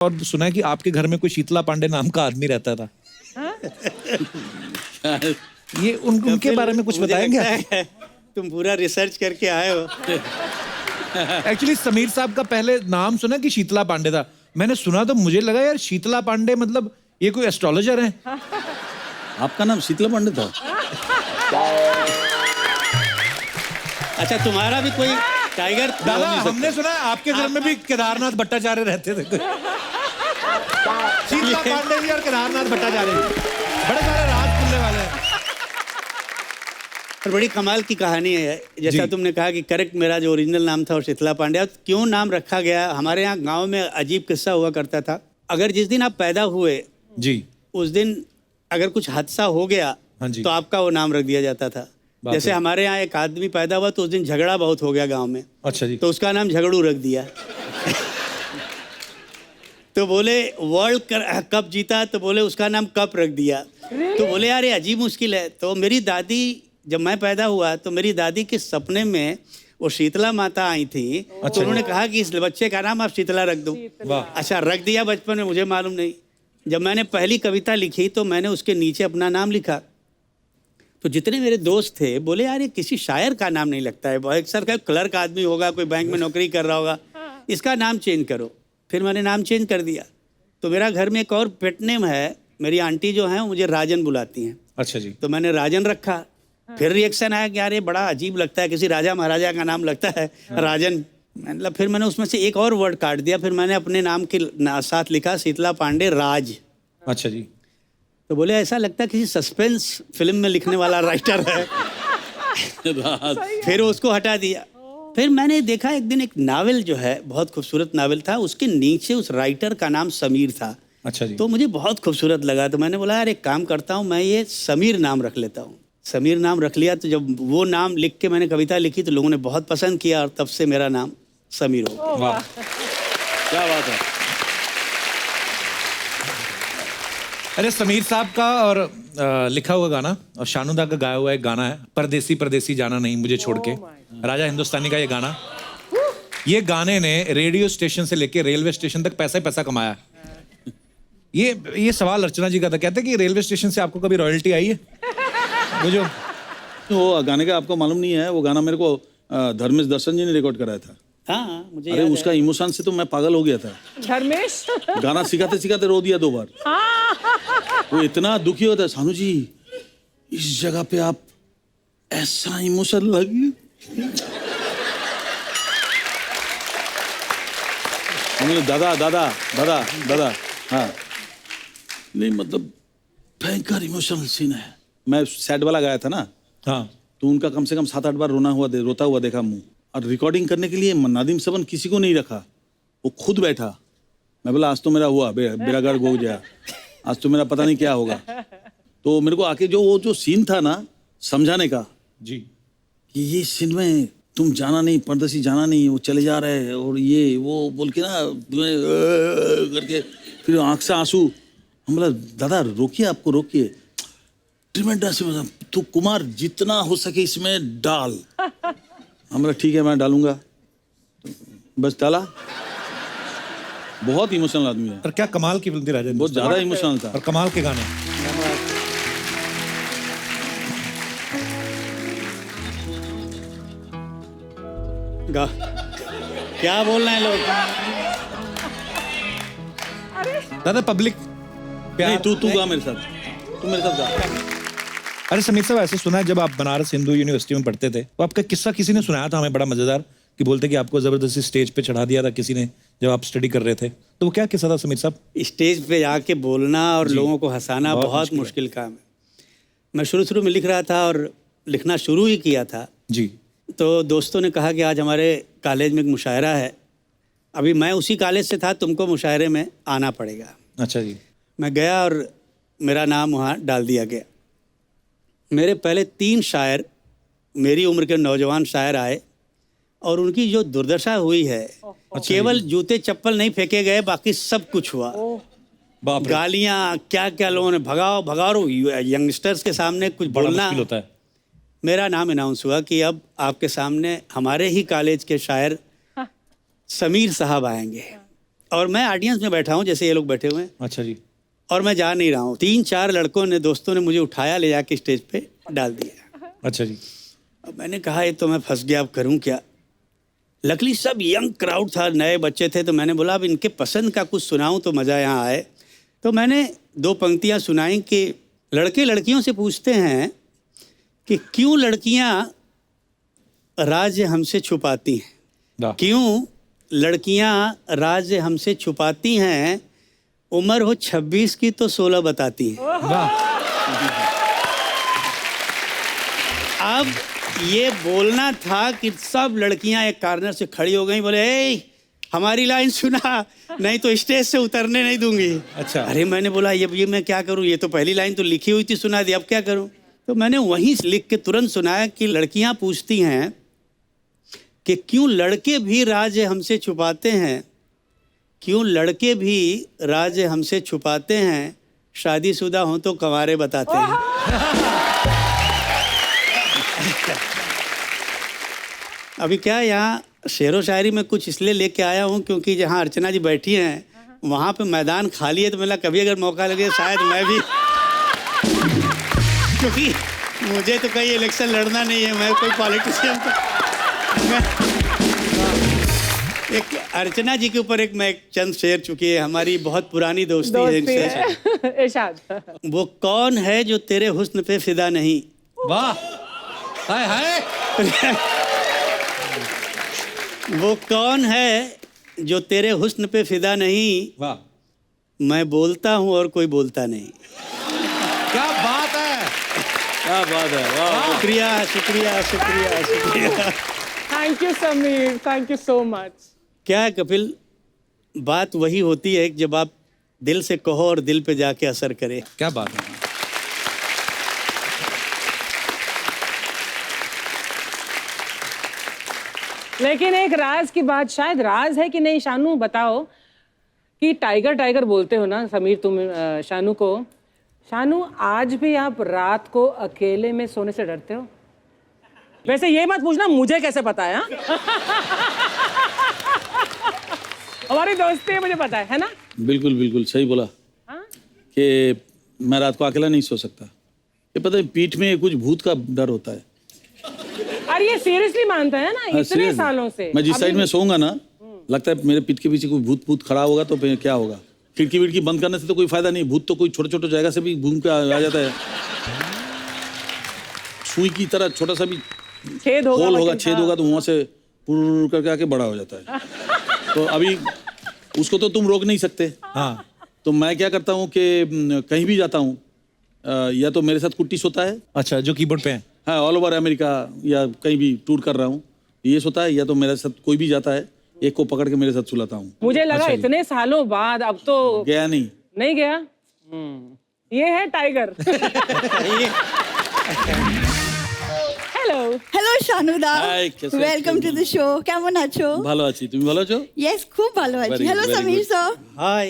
और सुना है कि आपके घर में कोई शीतला पांडे नाम का आदमी रहता था। ये उनके बारे में कुछ बताएंगे? तुम पूरा रिसर्च करके आए हो। एक्चुअली समीर साहब का पहले नाम सुना कि शीतला पांडे था। मैंने सुना तो मुझे लगा यार शीतला पांडे मतलब ये कोई एस्ट्रोलॉजर है। आपका नाम शीतला पांडे था? अच्छा, तुम्हारा भी कोई टाइगर? दादा हमने सुना है आपके घर में भी केदारनाथ भट्टाचार्य रहते थे। शीतला पांडे जी और केदारनाथ भट्टाचार्य बड़े सारे राज खुलने वाले हैं। और बड़ी कमाल की कहानी है। जैसा तुमने कहा कि करेक्ट, मेरा जो ओरिजिनल नाम था वो शीतला पांडे। क्यों नाम रखा गया, हमारे यहाँ गांव में अजीब किस्सा हुआ करता था। अगर जिस दिन आप पैदा हुए जी उस दिन अगर कुछ हादसा हो गया तो आपका वो नाम रख दिया जाता था। जैसे हमारे यहाँ एक आदमी पैदा हुआ तो उस दिन झगड़ा बहुत हो गया गांव में। अच्छा जी। तो उसका नाम झगड़ू रख दिया। तो बोले वर्ल्ड कप जीता तो बोले उसका नाम कप रख दिया। तो बोले यार ये अजीब मुश्किल है। तो मेरी दादी, जब मैं पैदा हुआ तो मेरी दादी के सपने में वो शीतला माता आई थी। तो उन्होंने कहा कि इस बच्चे का नाम आप शीतला रख दो। अच्छा, रख दिया बचपन में, मुझे मालूम नहीं। जब मैंने पहली कविता लिखी तो मैंने उसके नीचे अपना नाम लिखा। तो जितने मेरे दोस्त थे बोले यार ये किसी शायर का नाम नहीं लगता है, बहुत सर का क्लर्क आदमी होगा, कोई बैंक में नौकरी कर रहा होगा, इसका नाम चेंज करो। फिर मैंने नाम चेंज कर दिया। तो मेरा घर में एक और पेट नेम है। मेरी आंटी जो है मुझे राजन बुलाती हैं। अच्छा जी। तो मैंने राजन रखा। फिर रिएक्शन आया कि यार ये बड़ा अजीब लगता है, किसी राजा महाराजा का नाम लगता है राजन। मतलब फिर मैंने उसमें से एक और वर्ड काट दिया। फिर मैंने अपने नाम के साथ लिखा शीतला पांडे राज। अच्छा जी। तो बोले ऐसा लगता है किसी सस्पेंस फिल्म में लिखने वाला राइटर है। फिर उसको हटा दिया। फिर मैंने देखा एक दिन एक नावल जो है, बहुत खूबसूरत नावल था, उसके नीचे उस राइटर का नाम समीर था। अच्छा जी। तो मुझे बहुत खूबसूरत लगा। तो मैंने बोला यार एक काम करता हूँ, मैं ये समीर नाम रख लेता हूँ। समीर नाम रख लिया। तो जब वो नाम लिख के मैंने कविता लिखी तो लोगों ने बहुत पसंद किया और तब से मेरा नाम समीर हो गया। वाह, क्या बात है। अरे समीर साहब का और लिखा हुआ गाना और शानुदा का गाया हुआ एक गाना है, परदेसी परदेसी जाना नहीं मुझे छोड़ के, राजा हिंदुस्तानी का ये गाना। ये गाने ने रेडियो स्टेशन से लेके रेलवे स्टेशन तक पैसा ही पैसा कमाया। ये सवाल अर्चना जी का था। कहते कि रेलवे स्टेशन से आपको कभी रॉयल्टी आई है? वो जो वो गाने का आपको मालूम नहीं है, वो गाना मेरे को धर्मेश दर्शन जी ने रिकॉर्ड कराया था। हाँ, मुझे अरे उसका इमोशन से तो मैं पागल हो गया था। धर्मेश गाना सिखाते सिखाते रो दिया 2 बार। वो इतना दुखी होता है, सानू जी इस जगह पे आप ऐसा इमोशन लगे। दादा दादा दादा दादा, हाँ नहीं मतलब भयंकर इमोशनल सीन है। मैं सैड वाला गाया था ना, हाँ, तो उनका कम से कम 7-8 बार रोता हुआ देखा मुंह। और रिकॉर्डिंग करने के लिए नादिम सबन किसी को नहीं रखा, वो खुद बैठा। मैं बोला आज तो मेरा हुआ बेरागढ़ गो गया, आज तो मेरा पता नहीं क्या होगा। तो मेरे को आके जो सीन था ना समझाने का जी, कि ये सीन में तुम जाना नहीं, परदेसी जाना नहीं, वो चले जा रहे हैं और ये वो बोल के ना करके फिर आंख से आंसू। हम बोला दादा रोकिए, आपको रोकिए। ट्रिमेंडस, तू कुमार जितना हो सके इसमें डाल। हम बोला ठीक है मैं डालूंगा। तो बस डाला। बहुत इमोशनल आदमी है। पर क्या कमाल की फिल्म थी राजा, बहुत ज्यादा इमोशनल था और कमाल के गाने। क्या बोल रहे हैं लोग? दादा पब्लिक नहीं, तू गा मेरे साथ, तू मेरे साथ गा। अरे समीर साहब ऐसे सुना है जब आप बनारस हिंदू यूनिवर्सिटी में पढ़ते थे तो आपका किस्सा किसी ने सुनाया था हमें, बड़ा मजेदार, कि बोलते कि आपको जबरदस्ती स्टेज पे चढ़ा दिया था किसी ने जब आप स्टडी कर रहे थे। तो वो क्या किस्सा था समीर साहब? स्टेज पे जाके बोलना और लोगों को हंसाना बहुत मुश्किल काम है। मैं शुरू में लिख रहा था और लिखना शुरू ही किया था जी। तो दोस्तों ने कहा कि आज हमारे कॉलेज में एक मुशायरा है। अभी मैं उसी कॉलेज से था, तुमको मुशायरे में आना पड़ेगा। अच्छा जी। मैं गया और मेरा नाम वहाँ डाल दिया गया। मेरे पहले 3 शायर, मेरी उम्र के नौजवान शायर आए और उनकी जो दुर्दशा हुई है, केवल जूते चप्पल नहीं फेंके गए, बाकी सब कुछ हुआ। गालियाँ क्या क्या लोगों ने भगाओ यंगस्टर्स के सामने कुछ बोलना होता है। मेरा नाम अनाउंस हुआ कि अब आपके सामने हमारे ही कॉलेज के शायर समीर साहब आएंगे। और मैं ऑडियंस में बैठा हूँ जैसे ये लोग बैठे हुए हैं, अच्छा जी। और मैं जा नहीं रहा हूँ। 3-4 लड़कों ने, दोस्तों ने मुझे उठाया, ले जाके स्टेज पे डाल दिया। अच्छा जी। अब मैंने कहा ये तो मैं फंस गया, अब करूँ क्या। लकली सब यंग क्राउड था, नए बच्चे थे, तो मैंने बोला अब इनके पसंद का कुछ सुनाऊँ तो मज़ा यहाँ आए। तो मैंने 2 पंक्तियाँ सुनाई कि लड़के लड़कियों से पूछते हैं कि क्यों लड़कियाँ राज हमसे छुपाती हैं, वाह। क्यों लड़कियां राज हमसे छुपाती हैं, उम्र हो 26 की तो 16 बताती हैं। वाह। अब ये बोलना था कि सब लड़कियां एक कॉर्नर से खड़ी हो गई, बोले ए हमारी लाइन सुना, नहीं तो स्टेज से उतरने नहीं दूंगी। अच्छा। अरे मैंने बोला ये मैं क्या करूं, ये तो पहली लाइन तो लिखी हुई थी, सुना दी, अब क्या करूं। तो मैंने वहीं लिख के तुरंत सुनाया कि लड़कियां पूछती हैं कि क्यों लड़के भी राज हमसे छुपाते हैं, क्यों लड़के भी राज हमसे छुपाते हैं, शादीशुदा हों तो कंवारे बताते हैं। अभी क्या यहाँ शेरो शायरी में कुछ इसलिए लेके आया हूँ क्योंकि जहाँ अर्चना जी बैठी हैं वहाँ पे मैदान खाली है, तो मेरा कभी अगर मौका लगे शायद मैं भी क्योंकि मुझे तो कहीं इलेक्शन लड़ना नहीं है, मैं कोई पॉलिटिशियन एक अर्चना जी के ऊपर मैं एक चंद शेर, चुकी है हमारी बहुत पुरानी दोस्ती है इनसे। इरशाद। वो कौन है जो तेरे हुस्न पे फिदा नहीं। वाह। हाय हाय। वो कौन है जो तेरे हुस्न पे फिदा नहीं, वाह। मैं बोलता हूँ और कोई बोलता नहीं। क्या बात है। क्या बात है, वाह। शुक्रिया शुक्रिया शुक्रिया शुक्रिया। Thank you Sameer, thank you so much. क्या है कपिल, बात वही होती है जब आप दिल से कहो और दिल पे जाके असर करे। क्या बात है। लेकिन एक राज की बात, शायद राज है कि नहीं, शानू बताओ, कि टाइगर टाइगर बोलते हो ना समीर तुम शानू को। शानू आज भी आप रात को अकेले में सोने से डरते हो? वैसे ये मत पूछना मुझे कैसे पता है, हाँ? हमारी दोस्ती है, मुझे पता है ना? बिल्कुल बिल्कुल सही बोला। हाँ? कि मैं रात को अकेला नहीं सो सकता। ये पता है पीठ में कुछ भूत का डर होता है। अरे ये सीरियसली मानता है ना, हाँ, इतने serious। सालों से। मैं जिस अभी- साइड में सोऊंगा ना, लगता है मेरे पीठ के पीछे कोई भूत भूत खड़ा होगा तो फिर क्या होगा। खिड़की विड़की बंद करने से तो कोई फायदा नहीं, भूत तो कोई छोटे छोटे जगह से भी घूम के आ जाता है। सुई की तरह छोटा सा भी छेद होगा, होल होगा, बच्चे- छेद होगा तो वहां से पुर करके आके बड़ा हो जाता है। तो अभी उसको तो तुम रोक नहीं सकते। हाँ। तो मैं क्या करता हूँ कि कहीं भी जाता हूँ, या तो मेरे साथ कुट्टी सोता है, अच्छा, जो कीबोर्ड पे है। हाँ, ऑल ओवर अमेरिका या कहीं भी टूर कर रहा हूँ, ये सोता है, या तो मेरे साथ कोई भी जाता है, एक को पकड़ के मेरे साथ सुलाता हूँ। मुझे लगा अच्छा जी। इतने सालों बाद अब तो गया नहीं। नहीं गया। ये है टाइगर। हेलो। হ্যালো শানুদা, Hi, कैसे ওয়েলকাম টু দ্য শো। কেমন আছো? ভালো আছি, তুমি ভালো আছো? ইয়েস, খুব ভালো আছি। Very hello good, very Sameer good. Sir. Hi.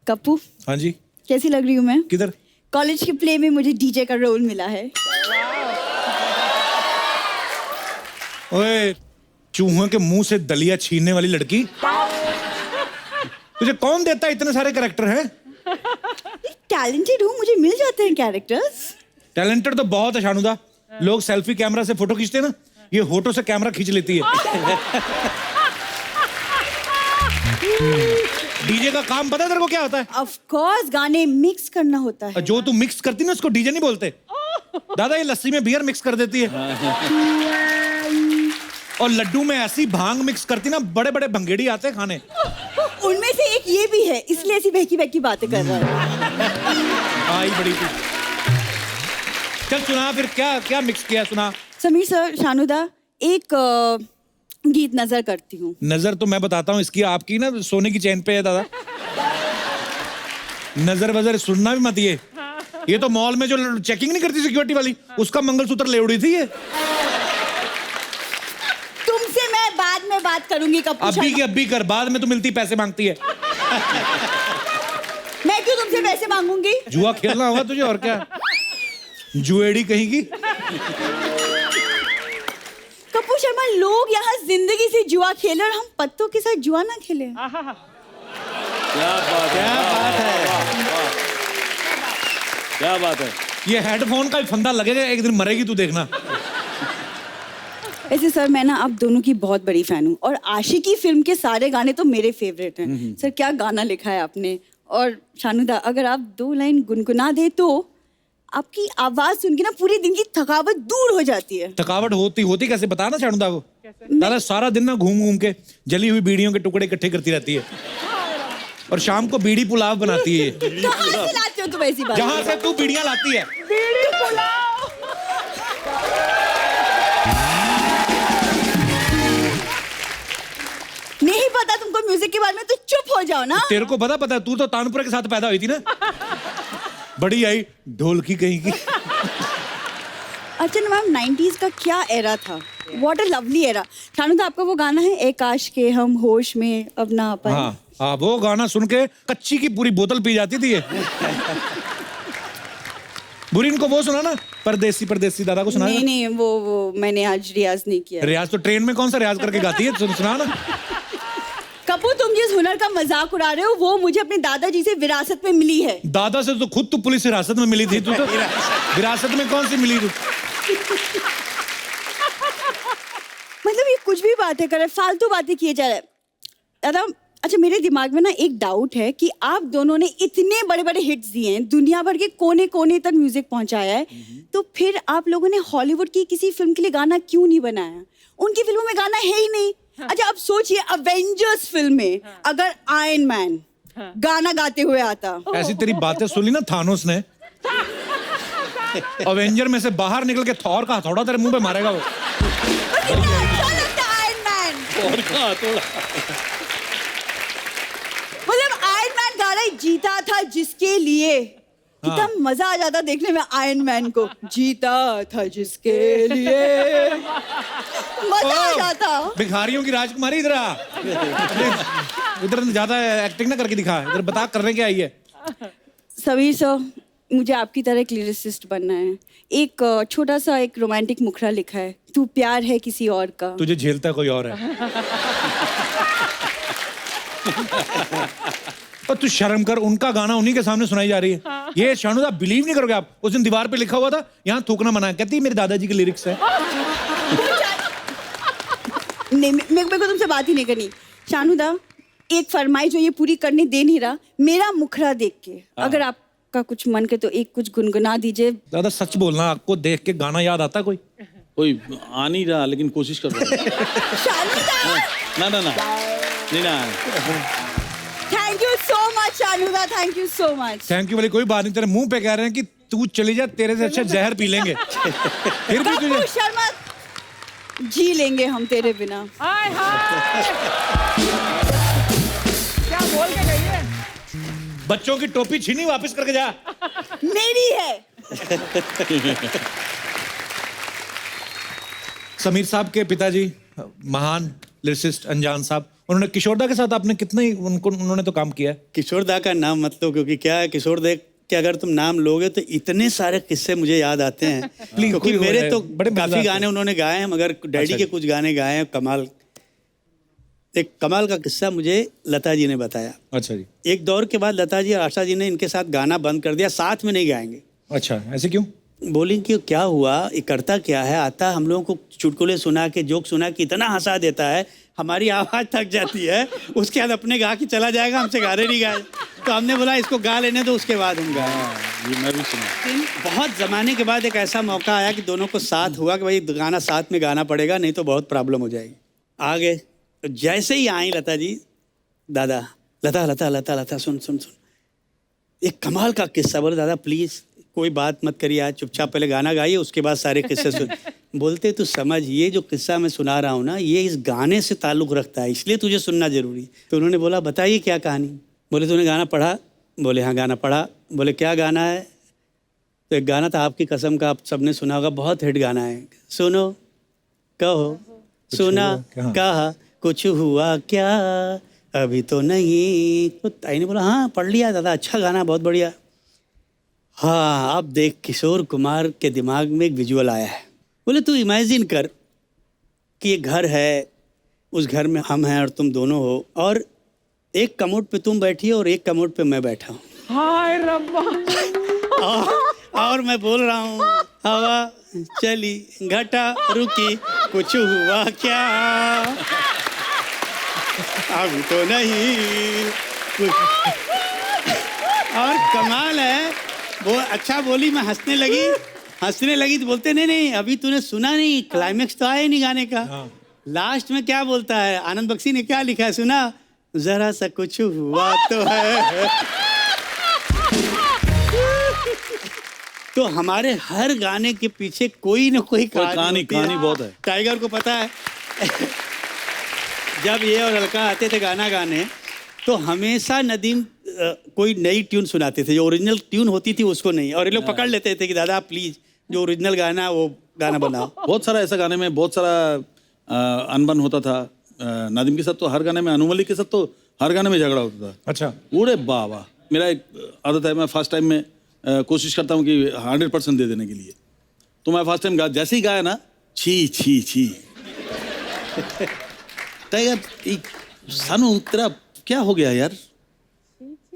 Kappu, हाँ जी। कैसी लग रही हूँ मैं? किधर? कॉलेज के प्ले में मुझे डीजे का रोल मिला है। ओए, चूहों के मुंह से दलिया छीनने वाली लड़की, तुझे कौन देता है? इतने सारे कैरेक्टर हैं। टैलेंटेड हूँ, मुझे मिल जाते हैं कैरेक्टर्स। टैलेंटेड तो बहुत है शानुदा। लोग सेल्फी कैमरा से फोटो खींचते हैं ना, ये होठों से कैमरा खींच लेती है। डीजे का काम पता है तेरे को क्या होता है? ऑफ कोर्स, गाने मिक्स करना होता है। जो तू मिक्स करती ना उसको डीजे नहीं बोलते। दादा ये लस्सी में बियर मिक्स कर देती है, और लड्डू में ऐसी भांग मिक्स करती ना, बड़े बड़े भंगेड़ी आते हैं खाने। उनमें से एक ये भी है, इसलिए ऐसी बहकी बहकी बातें कर रहा है। आई बड़ी थी। चल सुना फिर, क्या क्या मिक्स किया, सुना। समीर सर, शानुदा, एक गीत नजर करती हूँ। नजर तो मैं बताता हूँ इसकी, आपकी ना सोने की चैन पे है दादा। नजर वजर सुनना भी मत। ये तो मॉल में जो चेकिंग नहीं करती सिक्योरिटी वाली, उसका मंगलसूत्र ले उड़ी थी ये। तुमसे मैं बाद में बात करूंगी कप्पू। अभी की अभी कर, बाद में तो मिलती पैसे मांगती है। मैं क्यों तुमसे पैसे मांगूंगी? जुआ खेलना होगा तुझे, और क्या। जुएड़ी कहीं की। कप्पू शर्मा, लोग यहाँ जिंदगी से जुआ खेले और हम पत्तों के साथ जुआ ना खेले। क्या बात है, क्या बात है। क्या बात है। ये हेडफोन का फंदा लगेगा, एक दिन मरेगी तू देखना। ऐसे सर, मैं ना आप दोनों की बहुत बड़ी फैन हूँ और आशिकी फिल्म के सारे गाने तो मेरे फेवरेट हैं। सर क्या गाना लिखा है आपने। और शानुदा, अगर आप 2 लाइन गुनगुना दे तो आपकी आवाज सुन के ना पूरे दिन की थकावट दूर हो जाती है। थकावट होती कैसे, बता ना शानुदा को। दादा सारा दिन ना घूम घूम के जली हुई बीड़ियों के टुकड़े इकट्ठे करती रहती है और शाम को बीड़ी पुलाव बनाती है। कहाँ से लाते हो तुम ऐसी बात? जहाँ से तू बीड़ियां लाती है। बीड़ी पुलाव। नहीं पता तुमको म्यूजिक के बारे में तो चुप हो जाओ ना। तेरे को पता तू तो तानपुरा के साथ पैदा हुई थी ना। बड़ी आई ढोलकी कहीं की। अच्छा ना मैम, 90s का क्या एरा था। What a lovely era. Shanuda, आपका वो गाना है ए काश के हम होश में अब ना पाए। हाँ, वो गाना सुन के कच्ची की पूरी बोतल पी जाती थी ये। बुरीन को वो सुना ना, परदेसी परदेसी, दादा को सुना नहीं नहीं, वो मैंने आज रियाज नहीं किया। रियाज तो ट्रेन में कौन सा रियाज करके गाती है, सुना ना। कपूर, तुम जिस हुनर का मजाक उड़ा रहे हो वो मुझे अपने दादाजी से विरासत में मिली है। दादा से तो खुद तू पुलिस हिरासत में मिली थी, तू तो विरासत में कौन सी मिली तू। मतलब ये कुछ भी बातें कर रहे, फालतू बातें किए जा रहे हैं। दादा, अच्छा मेरे दिमाग में ना एक डाउट है कि आप दोनों ने इतने बड़े बड़े हिट्स दिए हैं, दुनिया भर के कोने कोने तक म्यूजिक पहुंचाया है, तो फिर आप लोगों ने हॉलीवुड की किसी फिल्म के लिए गाना क्यों नहीं बनाया? उनकी फिल्मों में गाना है ही नहीं। अच्छा अब सोचिए, अवेंजर्स फिल्म में अगर आयरन मैन गाना गाते हुए आता। ऐसी तेरी बातें सुनी ना थानोस ने, अवेंजर में से बाहर निकल के थॉर का हथौड़ा तेरे मुंह पे मारेगा वो। कितना अच्छा लगता है आयरन मैन। मतलब आयरन मैन गा रहा है जीता था जिसके लिए, कितना मजा आ जाता देखने में आयरन मैन को। जीता था जिसके लिए, मजा आ जाता। भिखारियों की राजकुमारी इधर आ। इधर ज्यादा एक्टिंग ना करके दिखा, इधर बता करने क्या आई है। समीर सर, मुझे आपकी तरह एक लिरिसिस्ट बनना है। एक छोटा सा एक रोमांटिक मुखड़ा लिखा है, तू प्यार है किसी और का। तुझे झेलता कोई और है। और तू शर्म कर, उनका गाना उन्हीं के सामने सुनाई जा रही है। ये शानुदा बिलीव नहीं करोगे आप, उस दिन दीवार पे लिखा हुआ था यहाँ थूकना मना है, कहती मेरे दादाजी के लिरिक्स है। नहीं, मेरे को तुमसे बात ही नहीं करनी। शानुदा, एक फरमाइश जो ये पूरी करने दे नहीं रहा, मेरा मुखड़ा देख के अगर आपका कुछ मन के तो एक कुछ गुनगुना दीजिए। दादा सच बोलना, आपको देख के गाना याद आता कोई? कोई आ नहीं रहा लेकिन कोशिश कर रहा हूँ। शानुदा, ना नहीं ना। Thank you so much Shanuda, thank you so much. Thank you वाली कोई बात नहीं, तेरे मुंह पे कह रहे हैं कि तू चली जा, तेरे से अच्छा जहर पी लेंगे। फिर भी कपूर तुझे शर्मा, जी लेंगे हम तेरे बिना। हाय हाय, क्या बोल के गई है? बच्चों की टोपी छीनी, वापस करके जा। मेरी है। समीर साहब के पिताजी महान लिरिसिस्ट अनजान साहब, उन्होंने किशोरदा के साथ आपने कितना ही उन्होंने तो काम किया है। किशोरदा का नाम मत लो, क्योंकि क्या है, किशोरदा के अगर तुम नाम लोगे तो इतने सारे किस्से मुझे याद आते हैं। क्योंकि मेरे तो बड़े काफी गाने उन्होंने गाए हैं, मगर डैडी के कुछ गाने गाए हैं कमाल। एक कमाल का किस्सा मुझे लता जी ने बताया। अच्छा जी। एक दौर के बाद लता जी और आशा जी ने इनके साथ गाना बंद कर दिया, साथ में नहीं गाएंगे। अच्छा, ऐसे क्यों? बोली कि क्या हुआ, ये करता क्या है, आता हम लोगों को चुटकुले सुना के, जोक सुना के इतना हंसा देता है, हमारी आवाज़ थक जाती है, उसके बाद अपने गा के चला जाएगा, हमसे गाने नहीं गाए। तो हमने बोला इसको गा लेने दो, उसके बाद हम गाए। ये मैं भी सुना। बहुत ज़माने के बाद एक ऐसा मौका आया कि दोनों को साथ हुआ कि भाई गाना साथ में गाना पड़ेगा, नहीं तो बहुत प्रॉब्लम हो जाएगी। आ गए, तो जैसे ही आई लता जी, दादा लता लता लता लता सुन सुन सुन, एक कमाल का किस्सा। बोले दादा प्लीज़ कोई बात मत करिए, आज चुपचाप पहले गाना गाइए, उसके बाद सारे किस्से सुन। बोलते तू समझ, ये जो किस्सा मैं सुना रहा हूँ ना, ये इस गाने से ताल्लुक़ रखता है, इसलिए तुझे सुनना जरूरी। तो उन्होंने बोला बताइए क्या कहानी। बोले तूने गाना पढ़ा? बोले हाँ गाना पढ़ा। बोले क्या गाना है? तो एक गाना था आपकी कसम का, आप सबने सुना होगा, बहुत हिट गाना है। सुनो कहो सुना कहा कुछ हुआ क्या अभी तो नहीं। तो ताई ने बोला हाँ पढ़ लिया दादा, अच्छा गाना, बहुत बढ़िया। हाँ अब देख, किशोर कुमार के दिमाग में एक विजुअल आया है। बोले तू इमेजिन कर, कि ये घर है, उस घर में हम हैं और तुम दोनों हो, और एक कमोड पे तुम बैठी हो और एक कमोड पे मैं बैठा हूँ, हाय रब्बा। और मैं बोल रहा हूँ हवा चली घटा रुकी कुछ हुआ क्या, अब तो नहीं कुछ। और कमाल है, वो अच्छा बोली, मैं हंसने लगी तो बोलते नहीं नहीं अभी तूने सुना नहीं, क्लाइमेक्स तो आया नहीं गाने का। लास्ट में क्या बोलता है, आनंद बख्शी ने क्या लिखा है सुना, जरा सा कुछ हुआ तो है। तो हमारे हर गाने के पीछे कोई ना कोई कहानी बहुत है। टाइगर को पता है जब ये और अलका आते थे गाना गाने, तो हमेशा नदीम कोई नई ट्यून सुनाते थे, जो ओरिजिनल ट्यून होती थी उसको नहीं, और ये लोग पकड़ लेते थे कि दादा प्लीज जो ओरिजिनल गाना है वो गाना बनाओ। बहुत सारा ऐसा गाने में बहुत सारा अनबन होता था। नादिम के साथ तो हर गाने में, अनु मलिक के साथ तो हर गाने में झगड़ा होता था। अच्छा। उड़े बाबा, मेरा एक आदत है, मैं फर्स्ट टाइम में कोशिश करता हूँ कि 100% दे देने के लिए। तो मैं फर्स्ट टाइम जैसे ही गाया ना, छी छी छी टाइगर सानू तेरा क्या हो गया यार,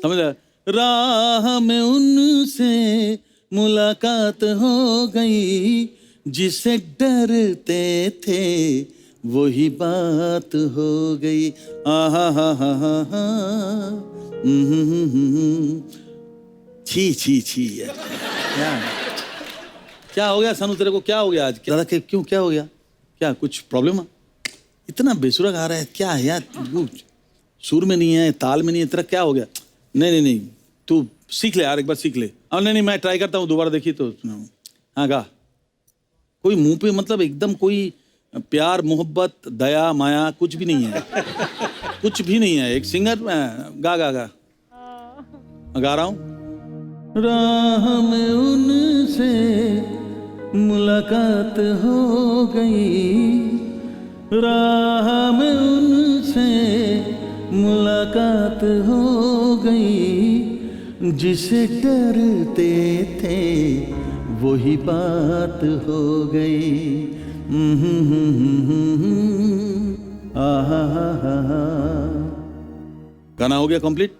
समझ रहा? राह में उनसे मुलाकात हो गई, जिसे डरते थे वही बात हो गई। आहा हा हा हा हा, छी छी छी यार, क्या हो गया सानू तेरे को, क्या हो गया आज? दादा के क्यों, क्या हो गया, क्या कुछ प्रॉब्लम है? इतना बेसुरा गा रहा है, क्या है यार, सुर में नहीं है, ताल में नहीं है, तेरा क्या हो गया? नहीं तू सीख ले यार, एक बार सीख ले। और नहीं मैं ट्राई करता हूँ, दोबारा देखिए तो सुनाऊँ। हाँ गा, कोई मुंह पे मतलब एकदम कोई प्यार मोहब्बत दया माया कुछ भी नहीं है, कुछ भी नहीं है। एक सिंगर गा गा गा गा रहा हूँ। राह में उनसे मुलाकात हो गई, राह में उनसे मुलाकात हो गई, जिसे डरते थे वही बात हो गई। गाना हो गया कंप्लीट।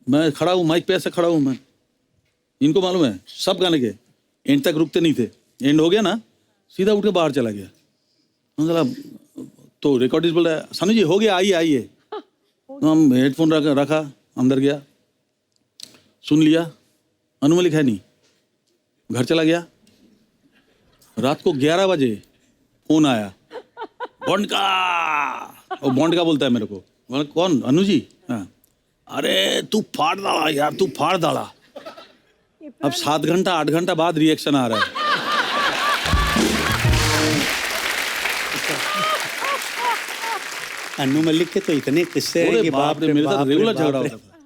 मैं खड़ा हूँ माइक पे, ऐसे खड़ा हूँ मैं, इनको मालूम है सब गाने के एंड तक रुकते नहीं थे, एंड हो गया ना सीधा उठ के बाहर चला गया। तो रिकॉर्डिस्ट बोल रहा है सानू जी हो गया, आइए आइए। तो हम हेडफोन रखा अंदर गया, सुन लिया, अनु मलिक है नहीं, घर चला गया। रात को 11 बजे फोन आया, बॉन्ड का, वो बॉन्ड का बोलता है मेरे को। बोला कौन? अनु जी। हाँ, अरे तू फाड़ डाला यार, तू फाड़ डाला। अब 7 घंटा 8 घंटा बाद रिएक्शन आ रहा है। अन्नू मलिक के तो इतने किस्से हैं कि बाप रे, मेरे साथ रेगुलर झगड़ा बाप रे। होता था।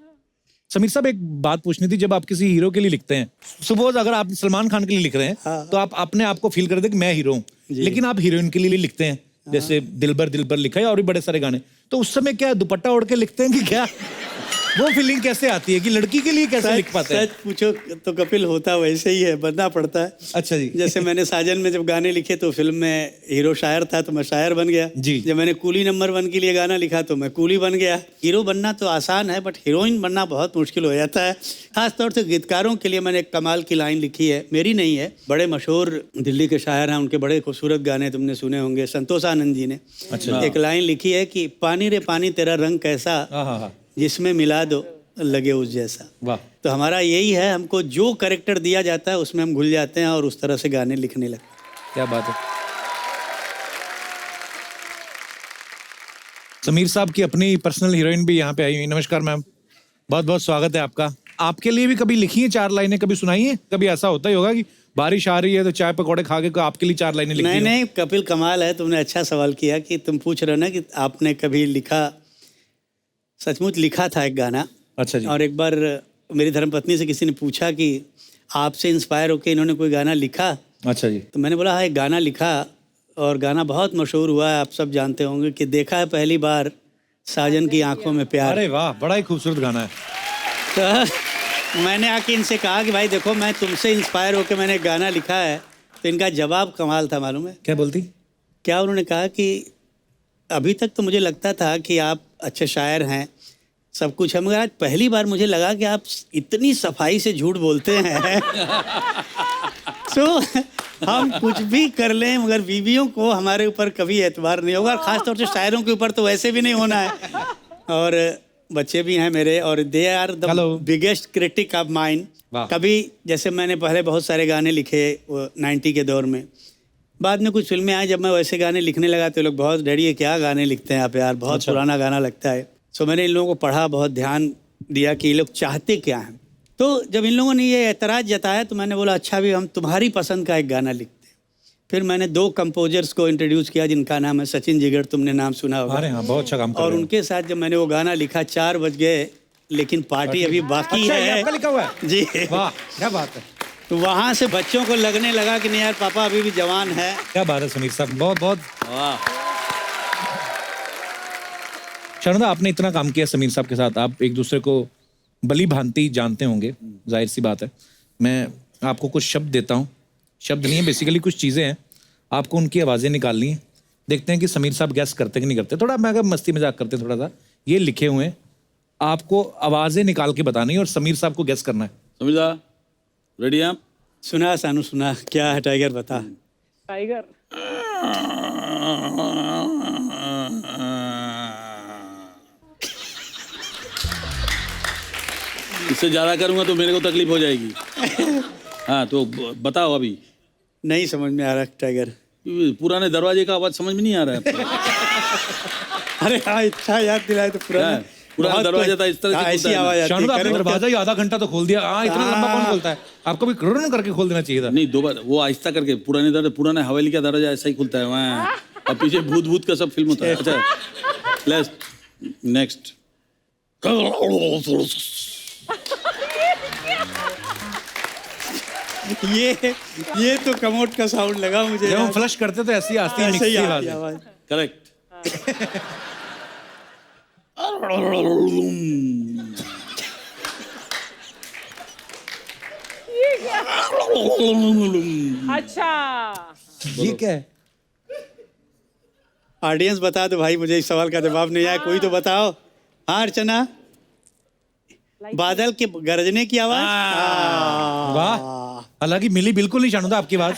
समीर साहब एक बात पूछनी थी, जब आप किसी हीरो के लिए लिखते हैं, सपोज अगर आप सलमान खान के लिए लिख रहे हैं तो आप अपने आप को फील करते हैं कि मैं हीरो हूँ, लेकिन आप हीरोइन के लिए लिखते हैं, जैसे दिलबर दिलबर लिखा है और भी बड़े सारे गाने, तो उस समय क्या दुपट्टा ओढ़ के लिखते हैं कि क्या? वो फीलिंग कैसे आती है कि लड़की के लिए कैसे लिख पाते हैं? सच पूछो तो कपिल होता वैसे ही है, बनना पड़ता है। अच्छा जी। जैसे मैंने साजन में जब गाने लिखे तो फिल्म में हीरो शायर था तो मैं शायर बन गया जी। जब मैंने कूली नंबर 1 के लिए गाना लिखा तो मैं कूली बन गया। हीरो बनना तो आसान है, बट हीरोइन बनना बहुत मुश्किल हो जाता है। खासतौर से गीतकारों के लिए मैंने एक कमाल की लाइन लिखी है, मेरी नहीं है, बड़े मशहूर दिल्ली के शायर हैं, उनके बड़े खूबसूरत गाने तुमने सुने होंगे, संतोष आनंद जी ने एक लाइन लिखी है कि पानी रे पानी तेरा रंग कैसा, जिसमें मिला दो लगे उस जैसा। वाह। तो हमारा यही है, हमको जो कैरेक्टर दिया जाता है उसमें हम घुल जाते हैं और उस तरह से गाने लिखने लगते हैं। क्या बात है। समीर साहब की अपनी पर्सनल हीरोइन भी यहाँ पे आई हुई। नमस्कार मैम, बहुत बहुत स्वागत है आपका। आपके लिए भी कभी लिखी है 4 लाइनें, कभी सुनाई है? कभी ऐसा होता ही होगा कि बारिश आ रही है तो चाय पकौड़े खा के आपके लिए 4 लाइनें लिखी? नहीं नहीं कपिल, कमाल है, तुमने अच्छा सवाल किया कि तुम पूछ रहे हो ना कि आपने कभी लिखा। सचमुच लिखा था एक गाना। अच्छा जी। और एक बार मेरी धर्मपत्नी से किसी ने पूछा कि आपसे इंस्पायर होकर इन्होंने कोई गाना लिखा? अच्छा जी। तो मैंने बोला हाँ एक गाना लिखा, और गाना बहुत मशहूर हुआ है, आप सब जानते होंगे कि देखा है पहली बार साजन की आंखों में प्यार। अरे वाह, बड़ा ही खूबसूरत गाना है। तो मैंने आके इनसे कहा कि भाई देखो, मैं तुमसे इंस्पायर होकर मैंने गाना लिखा है। तो इनका जवाब कमाल था, मालूम है क्या बोलती? क्या? उन्होंने कहा कि अभी तक तो मुझे लगता था कि आप अच्छे शायर हैं, सब कुछ है, मगर आज पहली बार मुझे लगा कि आप इतनी सफाई से झूठ बोलते हैं। तो हम कुछ भी कर लें मगर बीवियों को हमारे ऊपर कभी एतबार नहीं होगा, और ख़ास तौर से शायरों के ऊपर तो वैसे भी नहीं होना है। और बच्चे भी हैं मेरे, और they are the biggest critic of mine. कभी जैसे मैंने पहले बहुत सारे गाने लिखे 90 के दौर में, बाद में कुछ फिल्में आई, जब मैं वैसे गाने लिखने लगा तो लोग बहुत डरी है, क्या गाने लिखते हैं आप यार, बहुत पुराना गाना लगता है। सो मैंने इन लोगों को पढ़ा, बहुत ध्यान दिया कि ये लोग चाहते क्या हैं। तो जब इन लोगों ने ये एतराज़ जताया तो मैंने बोला अच्छा भी हम तुम्हारी पसंद का एक गाना लिखते हैं। फिर मैंने 2 कंपोजर्स को इंट्रोड्यूस किया जिनका नाम है सचिन जिगर, तुमने नाम सुना होगा। अरे हाँ, बहुत अच्छा काम कर और रहे हैं। उनके साथ जब मैंने वो गाना लिखा 4 बज गए, लेकिन पार्टी अभी बाकी अच्छा, ये है। आपका लिखा हुआ है? जी, वाह, क्या बात है। तो वहाँ से बच्चों को लगने लगा कि नहीं यार, पापा अभी भी जवान है। क्या बात है समीर साहब, बहुत बहुत। वाह। शानुदा, आपने इतना काम किया समीर साहब के साथ, आप एक दूसरे को भली भांति जानते होंगे, जाहिर सी बात है। मैं आपको कुछ शब्द देता हूँ, शब्द नहीं है, बेसिकली कुछ चीज़ें हैं, आपको उनकी आवाज़ें निकालनी है। देखते हैं कि समीर साहब गैस करते कि नहीं करते। थोड़ा मैं अगर मस्ती मजाक करते थोड़ा सा, ये लिखे हुए हैं, आपको आवाज़ें निकाल के बतानी है और समीर साहब को गैस करना है। समझा? रेडी आप? सुना सानू सुना, क्या है टाइगर बता। टाइगर। इससे ज्यादा करूंगा तो मेरे को तकलीफ हो जाएगी। हाँ तो बताओ अभी। नहीं समझ में आ रहा टाइगर। पुराने दरवाजे का आवाज समझ में नहीं आ रहा है? अरे हाँ, इतना याद दिलाए तो पुराना पुराना दरवाजा था, इस तरह से ऐसी आवाज आती शानुदा, आपने है। दरवाजा ही आधा घंटा तो खोल दिया। हाँ, इतना लंबा कौन खोलता है? आपको भी करोड़ करके खोल देना चाहिए था। नहीं, 2 बार वो आहिस्ता करके, पुराने हवेली का दरवाजा ऐसा ही खुलता है वहाँ, और पीछे भूत भूत का सब फिल्म होता है। अच्छा, लेट्स नेक्स्ट। ये तो कमोड का साउंड लगा मुझे। जब हम फ्लश करते तो ऐसी आती है, ऐसे ही मिक्सी आती आवाज। आवाज। करेक्ट। अच्छा, ये क्या है? ऑडियंस बता दो भाई, मुझे इस सवाल का जवाब नहीं आया, कोई तो बताओ। हाँ अर्चना, बादल के गरजने की आवाज। वाह, हालांकि मिली बिल्कुल नहीं शानुदा आपकी आवाज,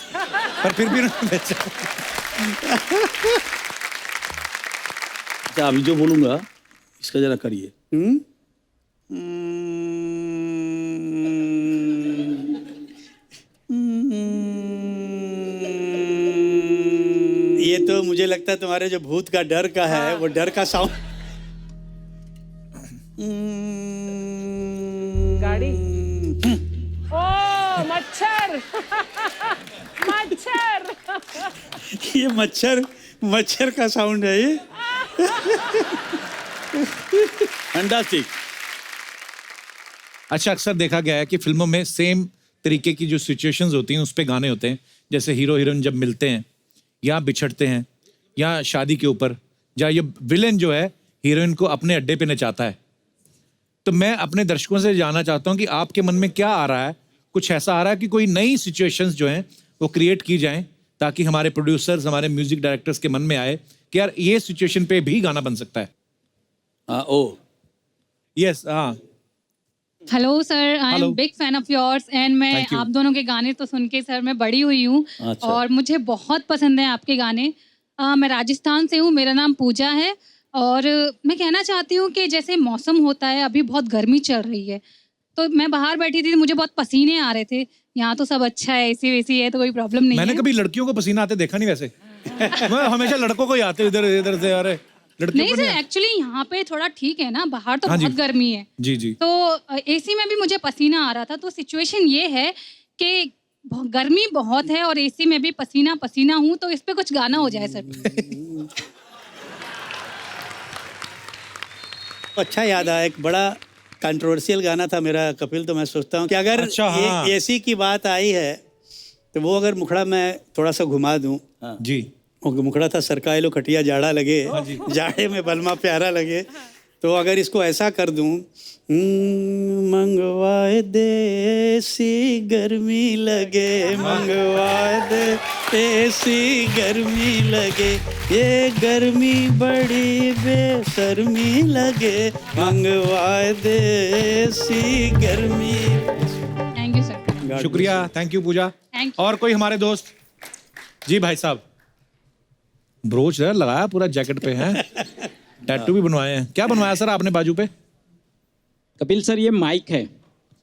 पर फिर भी अच्छा, अभी जो बोलूंगा इसका जरा करिए। ये तो मुझे लगता है तुम्हारे जो भूत का डर का है, वो डर का साउंड। गाड़ी। ओ मच्छर। मच्छर। ये मच्छर का साउंड है ये। फैंटास्टिक। अच्छा, अक्सर देखा गया है कि फिल्मों में सेम तरीके की जो सिचुएशंस होती हैं उस पे गाने होते हैं, जैसे हीरो हीरोइन जब मिलते हैं या बिछड़ते हैं, या शादी के ऊपर, या ये विलेन जो है हीरोइन को अपने अड्डे पे नचाता है। तो मैं अपने दर्शकों से जानना चाहता हूँ कि आपके मन में क्या आ रहा है? कुछ ऐसा आ रहा है कि कोई नई सिचुएशंस जो हैं वो क्रिएट की जाएं, ताकि हमारे प्रोड्यूसर्स, हमारे म्यूजिक डायरेक्टर्स के मन में आए कि यार ये सिचुएशन पे भी गाना बन सकता है। ओ यस, हाँ। Hello sir, I Hello. Am big fan of yours and मैं Thank you. आप दोनों के गाने तो सुन के सर मैं बड़ी हुई हूँ अच्छा। और मुझे बहुत पसंद है आपके गाने। मैं राजस्थान से हूँ, मेरा नाम पूजा है और मैं कहना चाहती हूँ कि जैसे मौसम होता है, अभी बहुत गर्मी चल रही है, तो मैं बाहर बैठी थी, मुझे बहुत पसीने आ रहे थे। यहाँ तो सब अच्छा है, एसी वेसी है, तो कोई प्रॉब्लम नहीं मैंने है। कभी लड़कियों को पसीना आते देखा नहीं वैसे। मैं हमेशा लड़कों को ही आते इधर इधर से, अरे लड़कियों नहीं को सर, एक्चुअली यहाँ पे थोड़ा ठीक है ना, बाहर तो हाँ जी। बहुत गर्मी है। जी जी। तो एसी में भी मुझे पसीना आ रहा था। तो सिचुएशन ये है कि गर्मी बहुत है और एसी में भी पसीना पसीना हूँ, तो इस पे कुछ गाना हो जाए सर। अच्छा याद आया, एक बड़ा कंट्रोवर्शियल गाना था मेरा कपिल, तो मैं सोचता हूँ कि अगर अच्छा, हाँ। एसी की बात आई है तो वो अगर मुखड़ा मैं थोड़ा सा घुमा दूँ। जी। वो मुखड़ा था सरकाए लो खटिया जाड़ा लगे, जाड़े में बलमा प्यारा लगे, तो अगर इसको ऐसा कर दूं, मंगवाए दे ऐसी गर्मी लगे, मंगवाए दे ऐसी गर्मी लगे, ये गर्मी बड़ी बेशर्मी लगे, मंगवाए दे ऐसी गर्मी। Thank you sir. शुक्रिया, thank you Puja. Thank you. और कोई हमारे दोस्त? जी भाई साहब, ब्रोच है लगाया पूरा जैकेट पे है, टैटू भी बनवाए हैं। क्या बनवाया सर आपने बाजू पे? कपिल सर ये माइक है।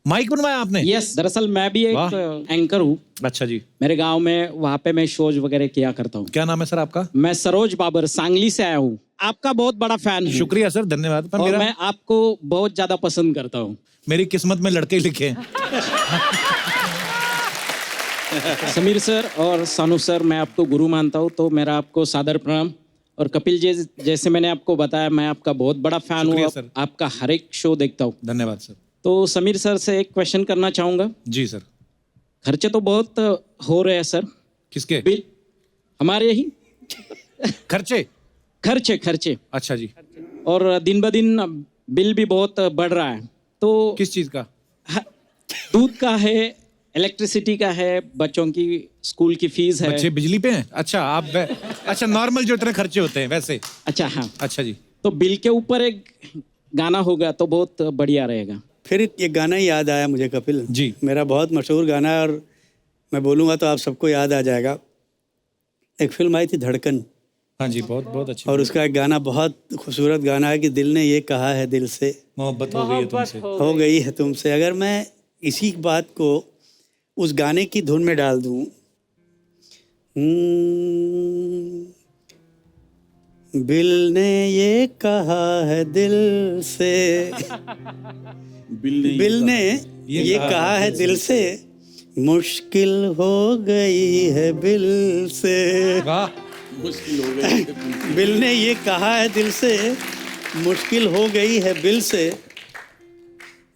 माइक बनवाया आपने? यस, दरअसल मैं भी वाह। एक एंकर हूँ। अच्छा जी, मेरे गांव में वहाँ पे मैं शोज वगैरह किया करता हूँ। क्या नाम है सर आपका? मैं सरोज बाबर सांगली से आया हूँ, आपका बहुत बड़ा फैन हूँ। शुक्रिया सर, धन्यवाद। पर और मेरा मैं आपको बहुत ज्यादा पसंद करता हूँ। मेरी किस्मत में लड़के ही लिखे हैं। समीर सर और सानू सर, मैं आपको गुरु मानता हूँ, तो मेरा आपको सादर प्रणाम। और कपिल जी, जैसे मैंने आपको बताया, मैं आपका बहुत बड़ा फैन शुक्रिया हूँ, सर। आपका हर एक शो देखता हूँ। धन्यवाद सर। तो समीर सर से एक क्वेश्चन करना चाहूँगा। जी सर। खर्चे तो बहुत हो रहे हैं सर। किसके? बिल हमारे ही खर्चे? खर्चे खर्चे अच्छा जी। और दिन ब दिन बिल भी बहुत बढ़ रहा है। तो किस चीज का? दूध का है, इलेक्ट्रिसिटी का है, बच्चों की स्कूल की फीस है। बच्चे बिजली पे हैं? अच्छा आप अच्छा, नॉर्मल जो इतने खर्चे होते हैं वैसे। अच्छा हाँ, अच्छा जी। तो बिल के ऊपर एक गाना होगा तो बहुत बढ़िया रहेगा। फिर ये गाना ही याद आया मुझे कपिल जी। मेरा बहुत मशहूर गाना है, और मैं बोलूँगा तो आप सबको याद आ जाएगा। एक फिल्म आई थी धड़कन, हाँ जी, बहुत बहुत अच्छी। और उसका एक गाना बहुत खूबसूरत गाना है कि दिल ने ये कहा है दिल से, मोहब्बत हो गई है तुमसे। हो गई है तुमसे। अगर मैं इसी बात को उस गाने की धुन में डाल दूं, बिल ने ये कहा है दिल से, बिल ने ये कहा है दिल से, मुश्किल हो गई है बिल से, वाह, मुश्किल हो गई। बिल ने ये कहा है दिल से, मुश्किल हो गई है बिल से,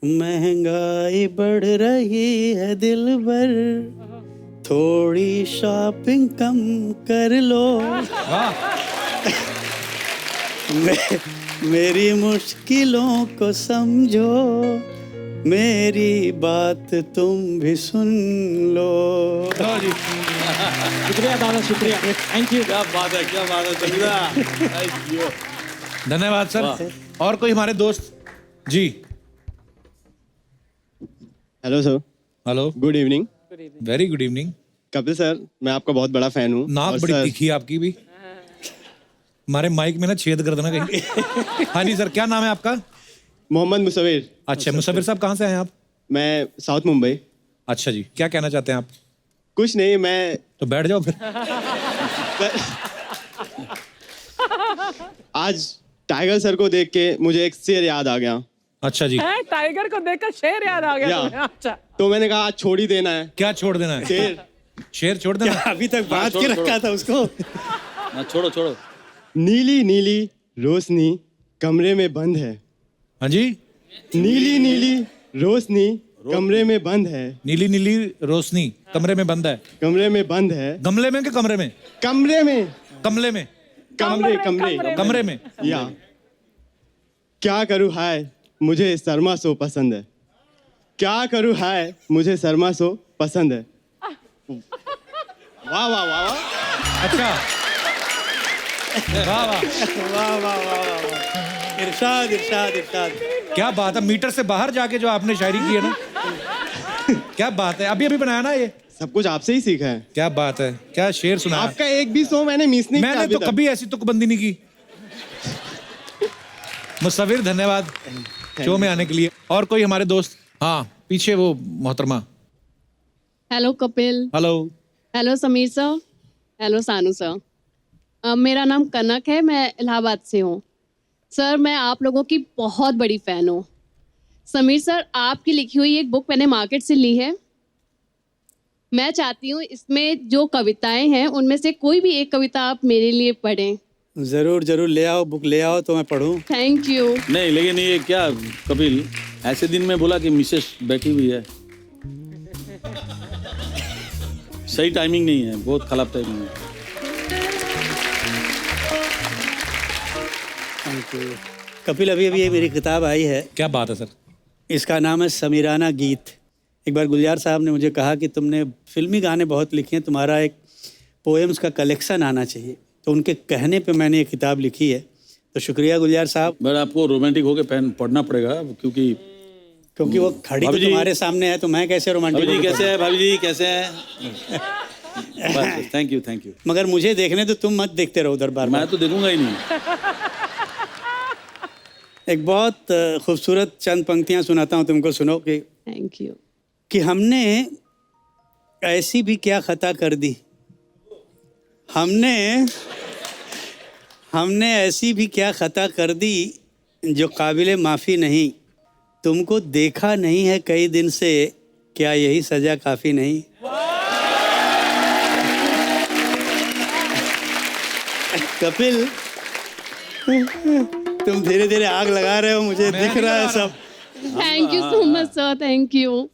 महंगाई बढ़ रही है दिल भर, थोड़ी शॉपिंग कम कर लो, वाह। मेरी मुश्किलों को समझो, मेरी बात तुम भी सुन लो। शुक्रिया दादा, शुक्रिया, थैंक यू। क्या बात है, क्या बात है, चलिए। धन्यवाद सर। और कोई हमारे दोस्त? जी। Hello sir. Hello, good evening. Very good evening. Kapil sir, मैं आपका बहुत बड़ा फैन हूँ। नाक और बड़ी सर, तीखी है आपकी भी। हमारे माइक में ना छेद कर देना कहीं। हाँ जी सर, क्या नाम है आपका? मोहम्मद मुसविर। अच्छा, मुसविर साहब कहाँ से आए हैं आप? मैं साउथ मुंबई। अच्छा जी, क्या कहना चाहते हैं आप? कुछ नहीं, मैं तो बैठ जाओ फिर। आज टाइगर सर को देख के मुझे एक शेर याद आ गया। अच्छा जी, टाइगर को देखकर शेर याद आ गया या। तुम्हें? अच्छा, तो मैंने कहा आज छोड़ ही देना है क्या छोड़ देना है? शेर। शेर छोड़ देना? अभी तक बात के रखा था उसको। ना छोड़ो छोड़ो। नीली नीली रोशनी कमरे में बंद है। हाँ जी, नीली नीली रोशनी कमरे में बंद है। नीली नीली रोशनी कमरे में बंद है। कमरे में बंद है। गमले में कि कमरे में? कमरे में। कमले में? कमरे कमरे कमरे में? या क्या करूँ हाय, मुझे शर्मा शो पसंद है। क्या करूँ हाय, मुझे शर्मा शो पसंद है। वाह वाह वाह वाह। अच्छा, वाह वाह, वाह वाह वाह वाह, इरशाद इरशाद इरशाद। क्या बात है। मीटर से बाहर जाके जो आपने शायरी की है ना, क्या बात है। अभी अभी बनाया ना ये? सब कुछ आपसे ही सीखा है। क्या बात है, क्या शेर सुना। आपका एक भी शो मैंने मिस नहीं किया मैंने अभी तो तक। कभी ऐसी तुकबंदी नहीं की। मुसविर, धन्यवाद शो में आने के लिए। और कोई हमारे दोस्त? हाँ, पीछे वो मोहतरमा। Hello Kapil. Hello. Hello Sameer sir. Hello सानू सर। मेरा नाम कनक है, मैं इलाहाबाद से हूँ। सर, मैं आप लोगों की बहुत बड़ी फ़ैन हूँ। समीर सर, आपकी लिखी हुई एक बुक मैंने मार्केट से ली है। मैं चाहती हूँ इसमें जो कविताएं हैं उनमें से कोई भी एक कविता आप मेरे लिए पढ़ें। जरूर जरूर, ले आओ, बुक ले आओ तो मैं पढ़ूं। Thank you. नहीं, लेकिन ये क्या कपिल, ऐसे दिन में बोला कि मिसेस बैठी हुई है। सही टाइमिंग नहीं है, बहुत खराब टाइमिंग है। Thank you. कपिल, अभी अभी ये मेरी किताब आई है, क्या बात है सर। इसका नाम है समीराना गीत। एक बार गुलजार साहब ने मुझे कहा कि तुमने फिल्मी गाने बहुत लिखे हैं, तुम्हारा एक पोएम्स का कलेक्शन आना चाहिए, तो उनके कहने पे मैंने ये किताब लिखी है। तो शुक्रिया गुलजार साहब। बट आपको रोमांटिक होकर पढ़ना पड़ेगा, क्योंकि वो खड़ी तो भाभी जी- तुम्हारे सामने है, तो मैं कैसे रोमांटिक भाभी जी होकर कैसे हैं? भाभी जी कैसे हैं? Thank you. मगर मुझे देखने तो तुम मत देखते रहो उधर बार मैं बार। तो देखूंगा ही नहीं। एक बहुत खूबसूरत चंद पंक्तियां सुनाता हूँ तुमको, सुनो थैंक यू। कि हमने ऐसी भी क्या खता कर दी, हमने ऐसी भी क्या खता कर दी जो काबिले माफ़ी नहीं। तुमको देखा नहीं है कई दिन से, क्या यही सजा काफ़ी नहीं। कपिल, तुम धीरे धीरे आग लगा रहे हो, मुझे दिख रहा है सब। Thank you so much sir, thank you.